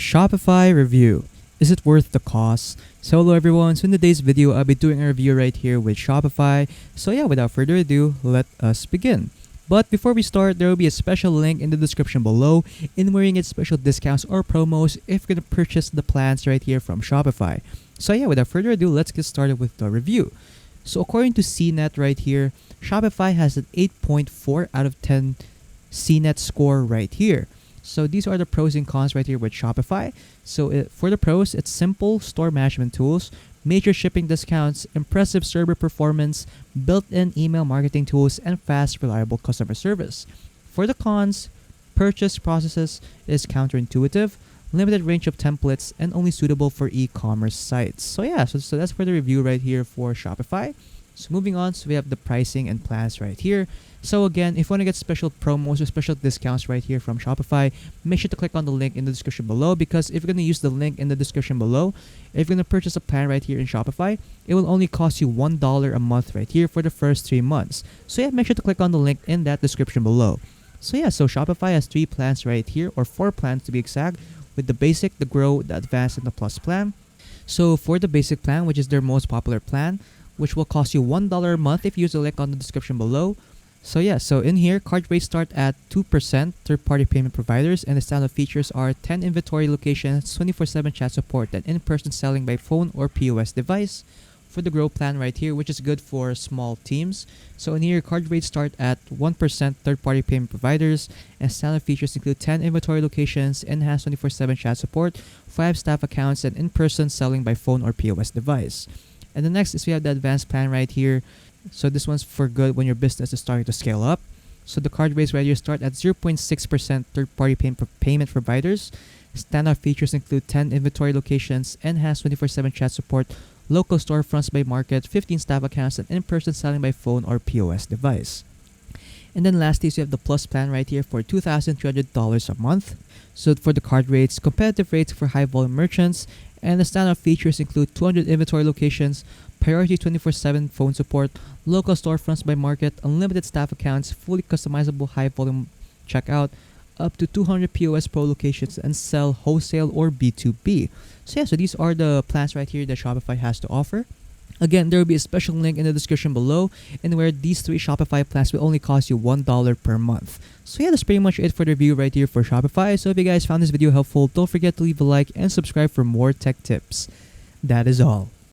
Shopify review. Is it worth the cost? So hello everyone, so in today's video I'll be doing a review right here with Shopify. So yeah, without further ado, let us begin. But before we start, there will be a special link in the description below in where you get special discounts or promos if you're going to purchase the plans right here from Shopify. So yeah, without further ado, let's get started with the review. So according to CNET right here, Shopify has an 8.4 out of 10 CNET score right here. So these are the pros and cons right here with Shopify. So for the pros, it's simple store management tools, major shipping discounts, impressive server performance, built-in email marketing tools, and fast, reliable customer service. For the cons, purchase processes is counterintuitive, limited range of templates, and only suitable for e-commerce sites. So yeah, so that's for the review right here for Shopify. So moving on, so we have the pricing and plans right here. So again, if you want to get special promos or special discounts right here from Shopify, make sure to click on the link in the description below, because if you're going to use the link in the description below, if you're going to purchase a plan right here in Shopify, it will only cost you $1 a month right here for the first 3 months. So yeah, make sure to click on the link in that description below. So yeah, so Shopify has 3 plans right here, or 4 plans to be exact, with the basic, the grow, the advanced, and the plus plan. So for the basic plan, which is their most popular plan, which will cost you $1 a month if you use the link on the description below. So yeah, so in here, card rates start at 2%, third-party payment providers, and the standard features are 10 inventory locations, 24/7 chat support, and in-person selling by phone or POS device. For the Grow plan right here, which is good for small teams. So in here, card rates start at 1%, third-party payment providers, and standard features include 10 inventory locations, enhanced 24/7 chat support, 5 staff accounts, and in-person selling by phone or POS device. And the next is we have the advanced plan right here. So this one's for good when your business is starting to scale up. So the card rates right here start at 0.6% third-party payment providers. Standout features include 10 inventory locations, enhanced 24/7 chat support, local storefronts by market, 15 staff accounts, and in-person selling by phone or POS device. And then lastly, so you have the Plus plan right here for $2,300 a month. So for the card rates, competitive rates for high-volume merchants, and the standout features include 200 inventory locations, priority 24/7 phone support, local storefronts by market, unlimited staff accounts, fully customizable high-volume checkout, up to 200 POS Pro locations, and sell wholesale or B2B. So yeah, so these are the plans right here that Shopify has to offer. Again, there will be a special link in the description below, and where these 3 Shopify plans will only cost you $1 per month. So yeah, that's pretty much it for the review right here for Shopify. So if you guys found this video helpful, don't forget to leave a like and subscribe for more tech tips. That is all.